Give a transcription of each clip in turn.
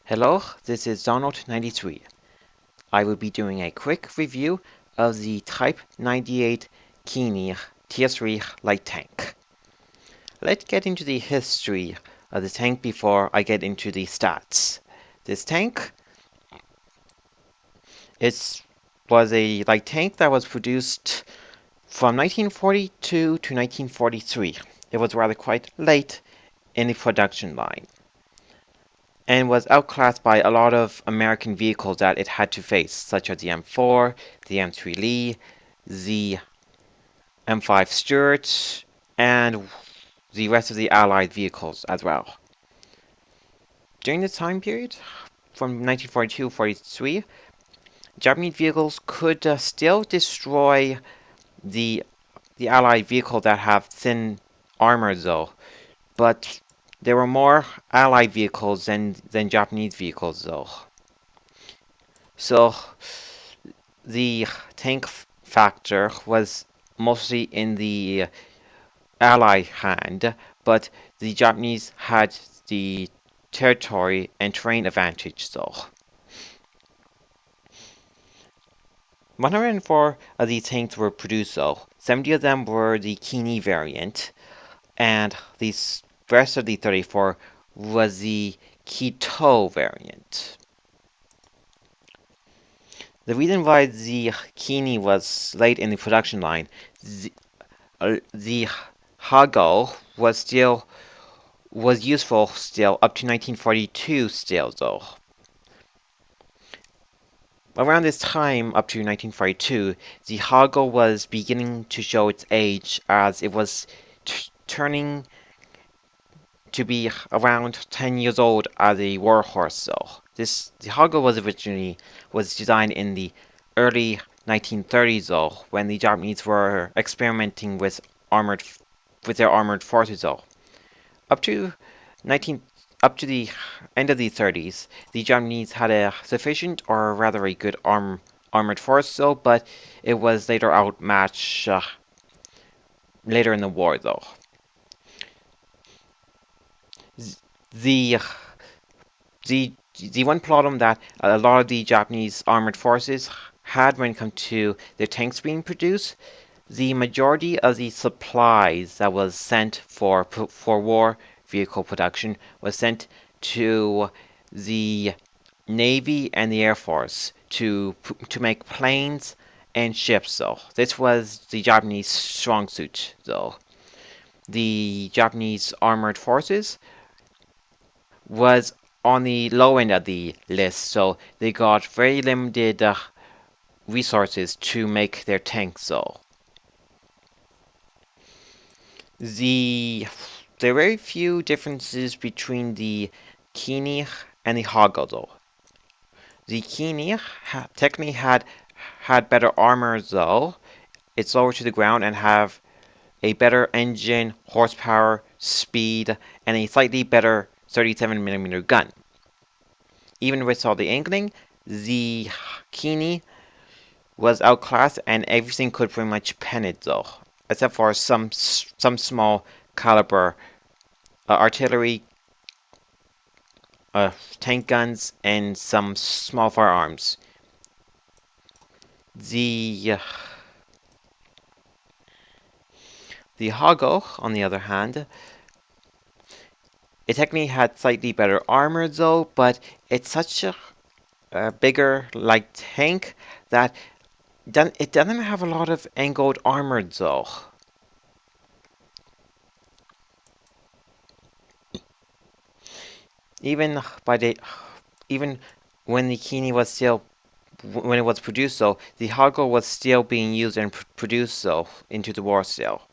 Hello, this is Donald93. I will be doing a quick review of the Type 98 Kiniho Tier 3 light tank. Let's get into the history of the tank before I get into the stats. This tank was a light tank that was produced from 1942 to 1943. It was rather quite late in the production line, and was outclassed by a lot of American vehicles that it had to face, such as the M4, the M3 Lee, the M5 Stuart, and the rest of the Allied vehicles as well. During this time period, from 1942-43, Japanese vehicles could still destroy the Allied vehicles that have thin armor, though, but there were more Allied vehicles than Japanese vehicles, though. So the tank factor was mostly in the Ally hand, but the Japanese had the territory and terrain advantage, though. 104 of these tanks were produced, though. 70 of them were the Kini variant, and the rest of the 34 was the Kito variant. The reason why the Kini was late in the production line, the Hago was useful still up to 1942 still, though. Around this time, up to 1942, the Hago was beginning to show its age as it was turning to be around 10 years old as a warhorse, though. The Hago was designed in the early 1930s, though, when the Japanese were experimenting with their armored forces, though. Up to 19 Up to the end of the 30s, the Japanese had a sufficient, or rather a good armored force, though, but it was later outmatched later in the war, though. The the one problem that a lot of the Japanese armored forces had when it comes to their tanks being produced, the majority of the supplies that was sent for war vehicle production was sent to the Navy and the Air Force to make planes and ships, though. This was the Japanese strong suit, though. The Japanese armored forces was on the low end of the list, so they got very limited resources to make their tanks, though. There are very few differences between the Kini and the Hago, though. The Kini technically had better armor, though. It's lower to the ground and have a better engine, horsepower, speed, and a slightly better 37mm gun. Even with all the angling, the Kini was outclassed and everything could pretty much pen it, though, except for some small caliber artillery, tank guns, and some small firearms. The Hago, on the other hand, it technically had slightly better armor, though, but it's such a bigger light tank that it doesn't have a lot of angled armor, though. Even by the even when the Kini was still when it was produced, though, the Hago was still being used and produced, though, into the war still.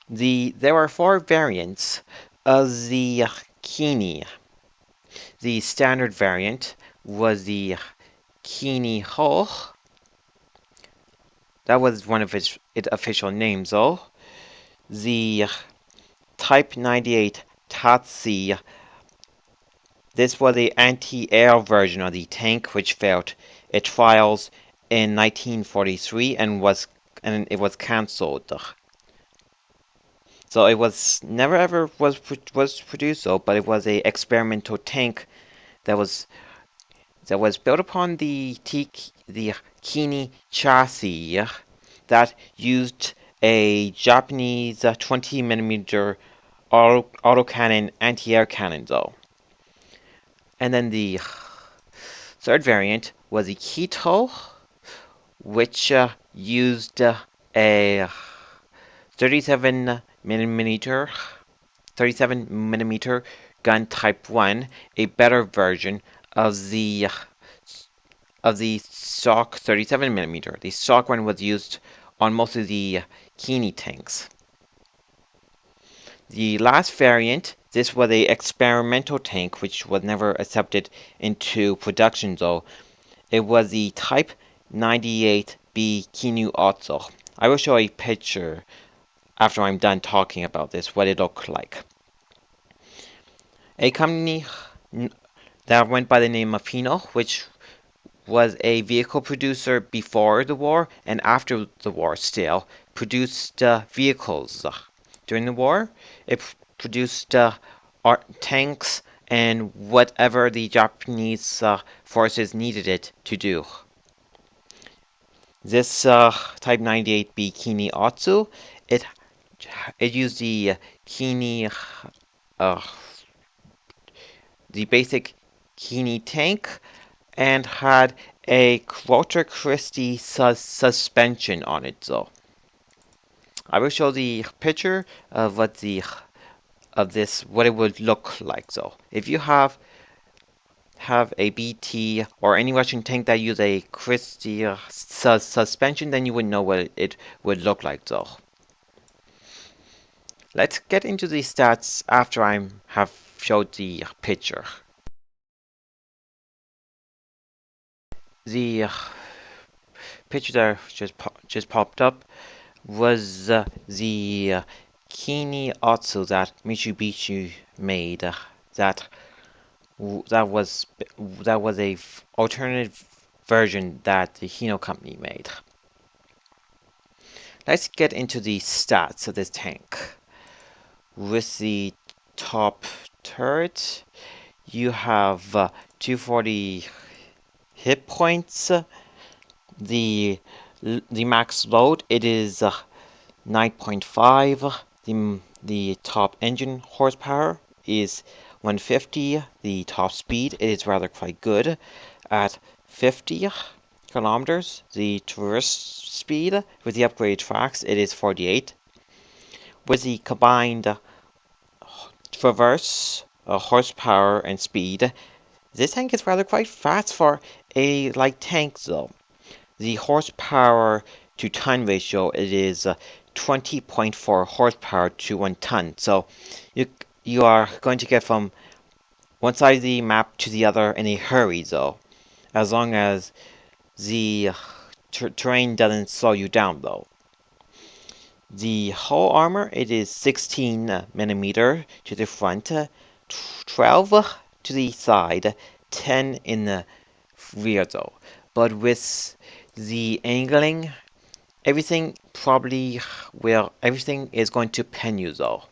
There are four variants of the Kini. The standard variant was the Kiniho. That was one of its official names, though. The Type 98 Tatsi. This was the anti-air version of the tank, which failed its trials in 1943 and it was cancelled. So it was never ever was produced though, but it was a experimental tank that was built upon the Kini chassis that used a Japanese 20 millimeter autocannon anti-air cannon though. And then the third variant was the Kito, which used a 37 millimeter 37 millimeter gun type 1, a better version of the stock 37 millimeter. The stock one was used on most of the Kini tanks. The last variant, this was a experimental tank which was never accepted into production though. It was the Type 98B Kiniho. I will show a picture after I'm done talking about this, what it looked like. A company that went by the name of Kiniho, which was a vehicle producer before the war and after the war still, produced vehicles. During the war, it produced tanks and whatever the Japanese forces needed it to do. This Type 98B Kiniho, it used uh, the basic Kini tank and had a Walter Christie suspension on it. So I will show the picture of what it would look like. So if you have a BT or any Russian tank that use a Christie suspension, then you would know what it would look like. So let's get into the stats after I have showed the picture. The picture that just popped up was the Kiniho that Mitsubishi made. That that was a alternative version that the Hino company made. Let's get into the stats of this tank. With the top turret, you have 240 hit points. The max load, it is 9.5. The top engine horsepower is 150. The top speed, it is rather quite good at 50 kilometers. The traverse speed with the upgraded tracks, it is 48. With the combined traverse horsepower and speed, this tank is rather quite fast for a light tank though. The horsepower to ton ratio, it is 20.4 horsepower to 1 ton. So you are going to get from one side of the map to the other in a hurry though, as long as the terrain doesn't slow you down though. The hull armor, it is 16 millimeter to the front, 12 to the side, 10 in the rear though. But with the angling, everything is going to pen you though.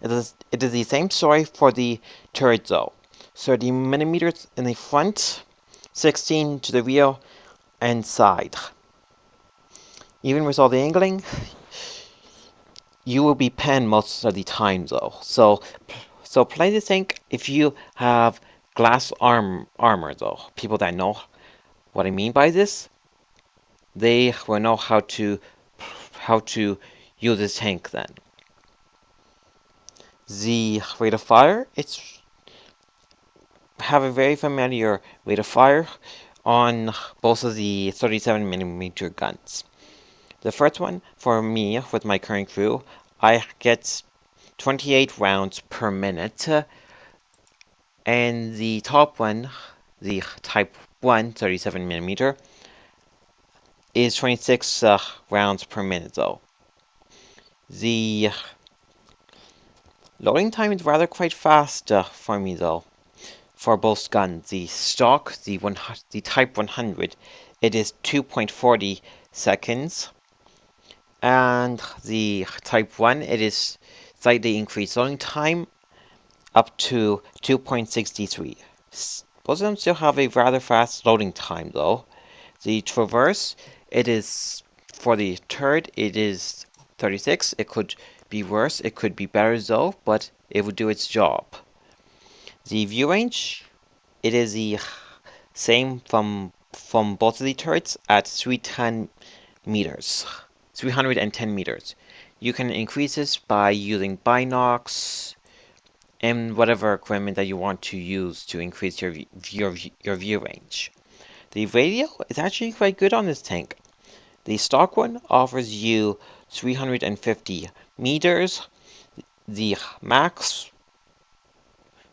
It is the same story for the turret though. 30 millimeters in the front, 16 to the rear and side. Even with all the angling, you will be penned most of the time though. So play this tank if you have glass armor though. People that know what I mean by this, they will know how to use this tank then. The rate of fire, it's have a very familiar rate of fire on both of the 37 millimeter guns. The first one, for me, with my current crew, I get 28 rounds per minute, and the top one, the Type 1 37 millimeter, is 26 rounds per minute though. The loading time is rather quite fast for me though. For both guns, the stock, the Type 100, it is 2.40 seconds, And the Type 1, it is slightly increased loading time up to 2.63. Both of them still have a rather fast loading time though. The Traverse, it is, for the turret, it is 36. It could be worse, it could be better though, but it would do its job. The view range, it is the same from both of the turrets at 310 meters. 310 meters. You can increase this by using binocs and whatever equipment that you want to use to increase your view range. The radio is actually quite good on this tank. The stock one offers you 350 meters. The max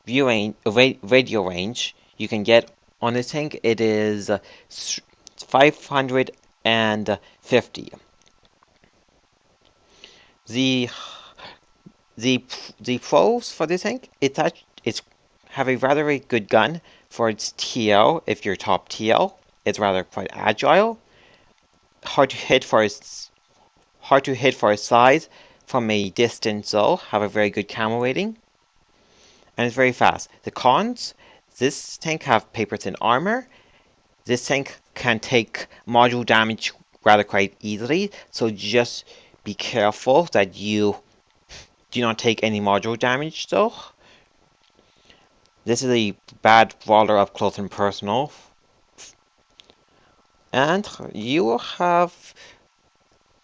view range, radio range you can get on this tank, it is 550. The the the pros for this tank, it's have a rather good gun for its TL. If you're top TL, it's rather quite agile, hard to hit for its size from a distance though. Have a very good camo rating, and it's very fast. The cons: this tank have paper thin armor. This tank can take module damage rather quite easily, so just be careful that you do not take any module damage though. This is a bad brawler up close and personal. And you will have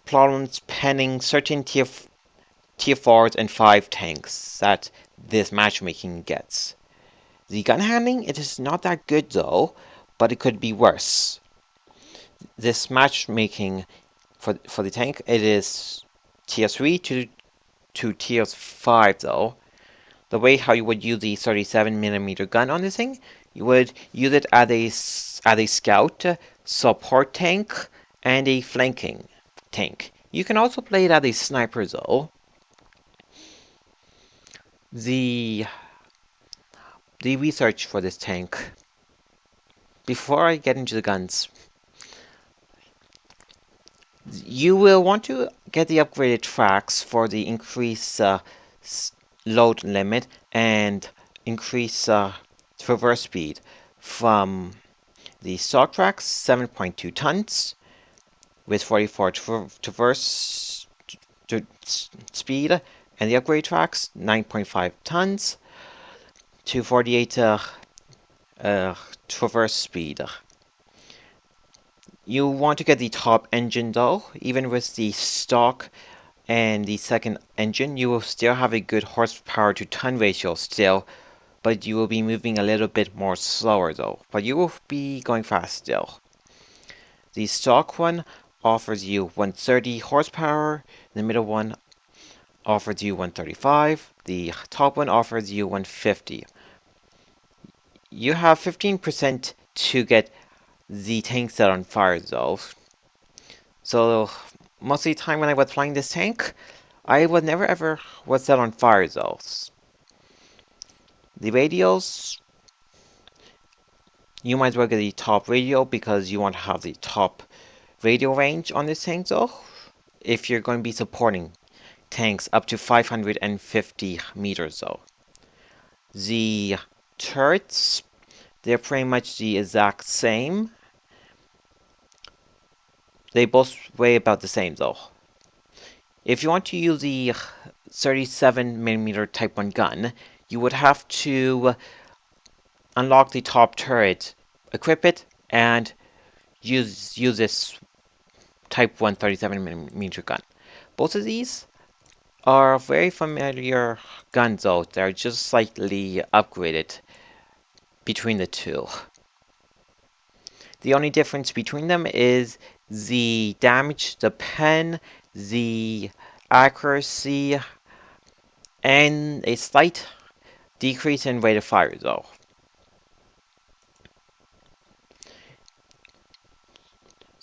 problems penning certain tier 4s and 5 tanks that this matchmaking gets. The gun handling, it is not that good though, but it could be worse. This matchmaking for the tank, it is tier 3 to tier 5 though. The way how you would use the 37mm gun on this thing, you would use it as a scout, support tank, and a flanking tank. You can also play it as a sniper though. The research for this tank. Before I get into the guns, you will want to get the upgraded tracks for the increased load limit and increase traverse speed from the stock tracks 7.2 tons with 44 traverse speed, and the upgrade tracks 9.5 tons to 48 traverse speed. You want to get the top engine though. Even with the stock and the second engine, you will still have a good horsepower to ton ratio still, but you will be moving a little bit more slower though. But you will be going fast still. The stock one offers you 130 horsepower, the middle one offers you 135, the top one offers you 150. You have 15% to get the tank set on fire though. So most of the time when I was flying this tank, I was never ever was set on fire though. The radios, you might as well get the top radio because you want to have the top radio range on this tank though. If you're going to be supporting tanks up to 550 meters though. The turrets, they're pretty much the exact same. They both weigh about the same though. If you want to use the 37mm Type 1 gun, you would have to unlock the top turret, equip it, and use this Type 1 37mm gun. Both of these are very familiar guns though, they're just slightly upgraded between the two. The only difference between them is the damage, the pen, the accuracy, and a slight decrease in rate of fire though.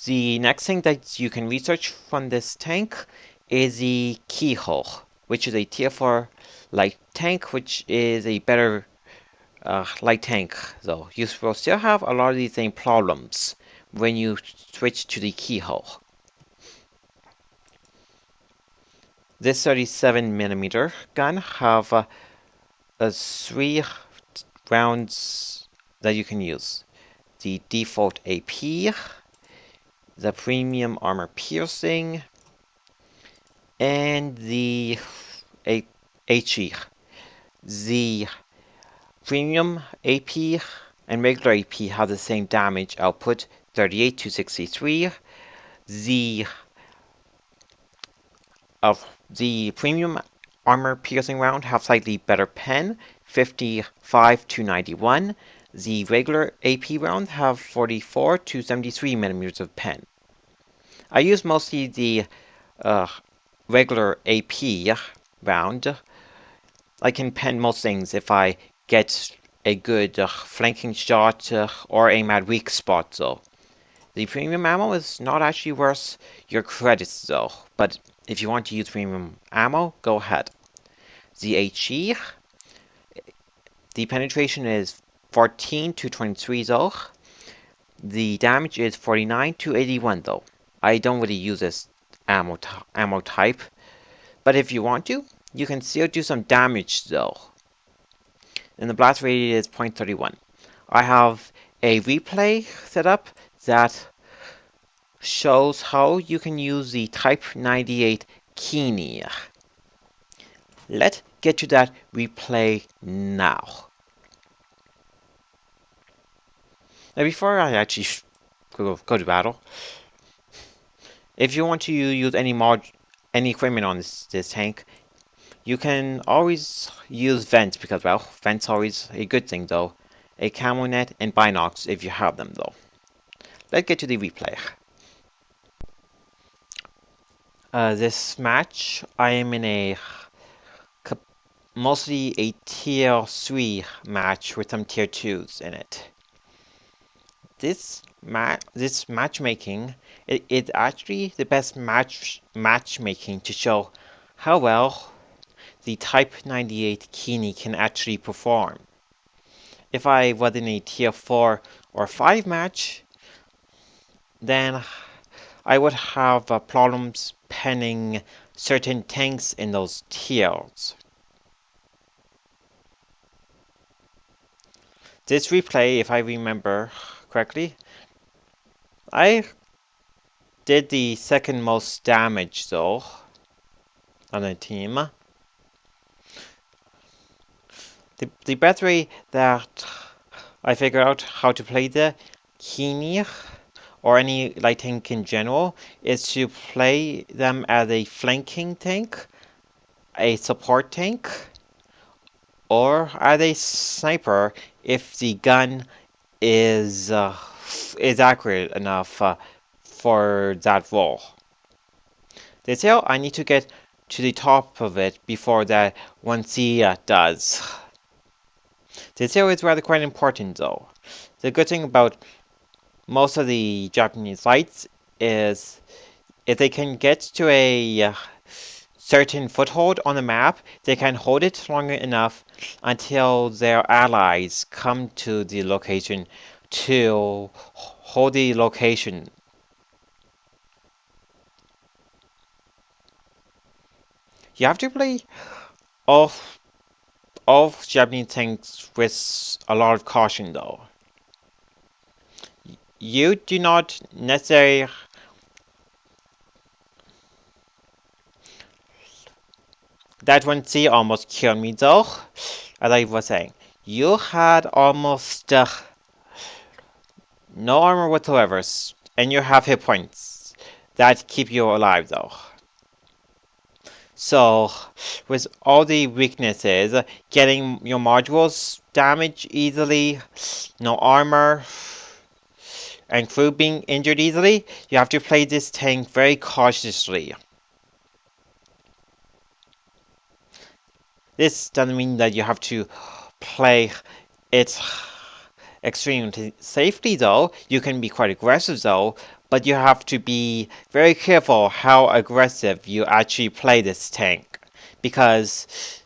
The next thing that you can research from this tank is the Kiniho, which is a tier 4 light tank, which is a better light tank though. You will still have a lot of the same problems when you switch to the Kiniho. This 37mm gun have three rounds that you can use. The default AP, the premium armor piercing, and the HE. The premium AP and regular AP have the same damage output, 38 to 63. The the premium armor piercing round have slightly better pen, 55 to 91. The regular AP round have 44 to 73 millimeters of pen. I use mostly the uh, regular AP round. I can pen most things if I get a good flanking shot or aim at weak spots though. The premium ammo is not actually worth your credits though, but if you want to use premium ammo, go ahead. The HE, the penetration is 14 to 23 though. The damage is 49 to 81 though. I don't really use this ammo type, but if you want to, you can still do some damage though. And the blast radius is 0.31. I have a replay set up that shows how you can use the Type 98 Kiniho. Let's get to that replay now. Now before I actually go to battle, if you want to use any equipment on this tank, you can always use vents because, well, vents are always a good thing though. A camo net and binocs if you have them though. Let's get to the replay. This match, I am in a mostly a tier 3 match with some tier 2s in it. This matchmaking is actually the best matchmaking to show how well the Type 98 Kini can actually perform. If I was in a tier 4 or 5 match, then I would have problems penning certain tanks in those tiers. This replay, if I remember correctly, I did the second most damage though on the team. The best way that I figured out how to play the Kini or any light tank in general is to play them as a flanking tank, a support tank, or as a sniper if the gun is accurate enough for that role. They say I need to get to the top of it before that one C does. The tail is rather quite important though. The good thing about most of the Japanese lights is if they can get to a certain foothold on the map, they can hold it long enough until their allies come to the location to hold the location. You have to play all Japanese tanks with a lot of caution though. You do not necessarily that one C almost killed me though, as I was saying. You had almost no armor whatsoever, and you have hit points that keep you alive though. So, with all the weaknesses, getting your modules damaged easily, no armor, and crew being injured easily, you have to play this tank very cautiously. This doesn't mean that you have to play it extremely safely though. You can be quite aggressive though, but you have to be very careful how aggressive you actually play this tank. Because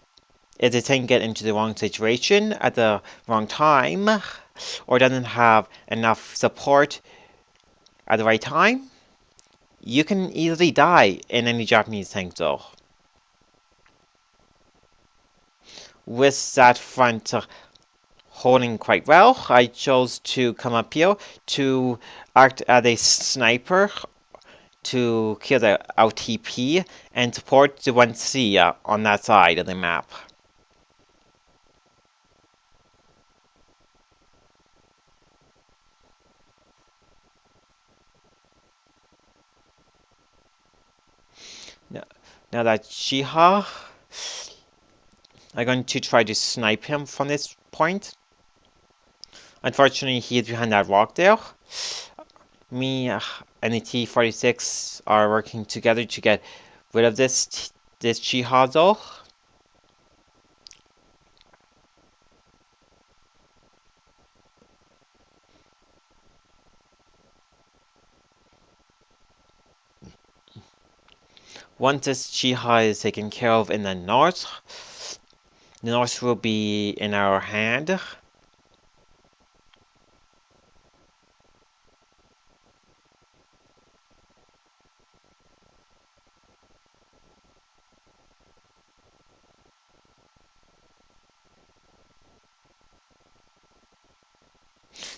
if the tank gets into the wrong situation at the wrong time, or doesn't have enough support at the right time, you can easily die in any Japanese tank though. with that front holding quite well, I chose to come up here to act as a sniper to kill the LTP and support the 1C on that side of the map. Now, now that Shiha, I'm going to try to snipe him from this point. Unfortunately, he is behind that rock there. Me and the T-46 are working together to get rid of this Shiha though. Once this Shiha is taken care of in the north will be in our hand.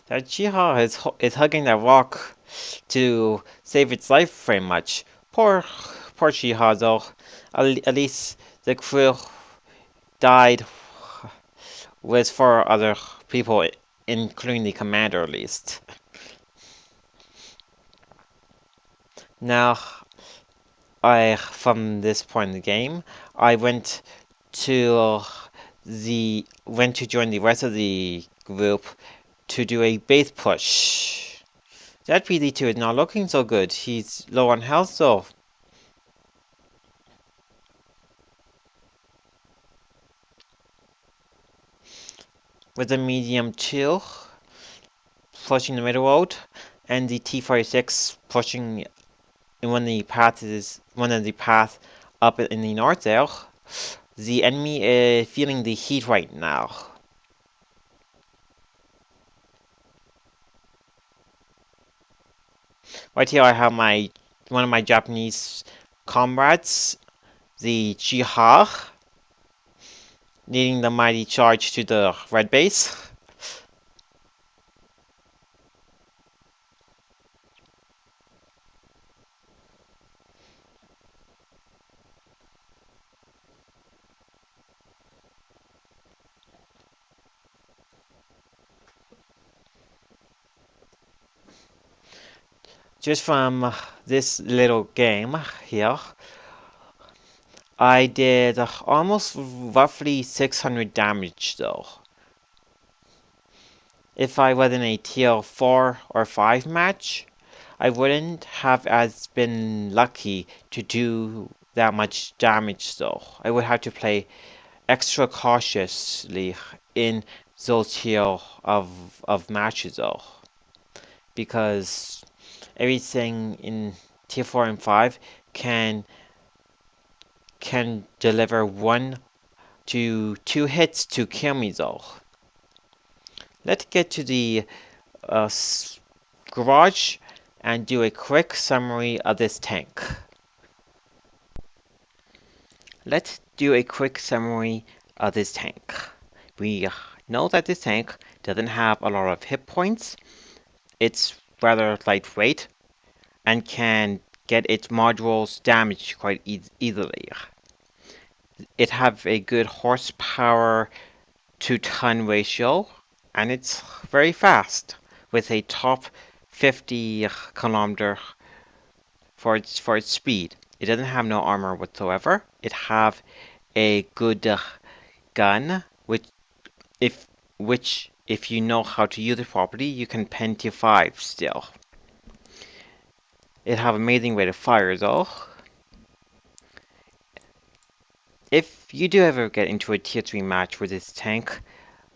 That Shiha is hugging that rock to save its life very much. Poor Shiha though. At least the crew died with four other people, including the commander at least. Now, from this point in the game, I to went to join the rest of the group to do a base push. That BD2 is not looking so good. He's low on health though. With the medium 2 pushing the middle road, and the T-46 pushing in one of the paths up in the north there. The enemy is feeling the heat right now. Right here I have one of my Japanese comrades, the Jiha, leading the mighty charge to the red base. Just from this little game here, I did almost roughly 600 damage though. If I was in a tier 4 or 5 match, I wouldn't have as been lucky to do that much damage though. I would have to play extra cautiously in those tier of matches though. Because everything in tier 4 and 5 can deliver 1 to 2 hits to kill me though. Let's get to the garage and do a quick summary of this tank. Let's do a quick summary of this tank. We know that this tank doesn't have a lot of hit points. It's rather lightweight and can get its modules damaged quite easily. It has a good horsepower to ton ratio, and it's very fast with a top 50 kilometer for its speed. It doesn't have no armor whatsoever. It have a good gun, if which if you know how to use it properly, you can pen to 5 still. It have amazing rate of fire though. If you do ever get into a tier 3 match with this tank,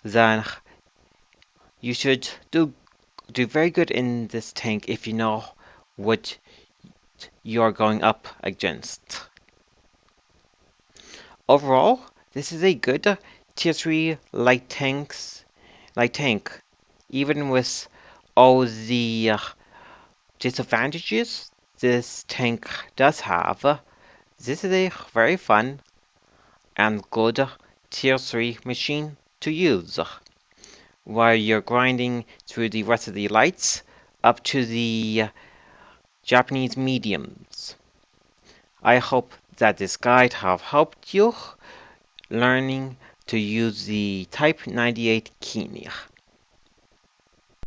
then you should do very good in this tank if you know what you're going up against. Overall, this is a good tier 3 light tank, even with all the disadvantages this tank does have. This is a very fun and good Tier 3 machine to use while you're grinding through the rest of the lights up to the Japanese mediums. I hope that this guide have helped you learning to use the Type 98 Kiniho.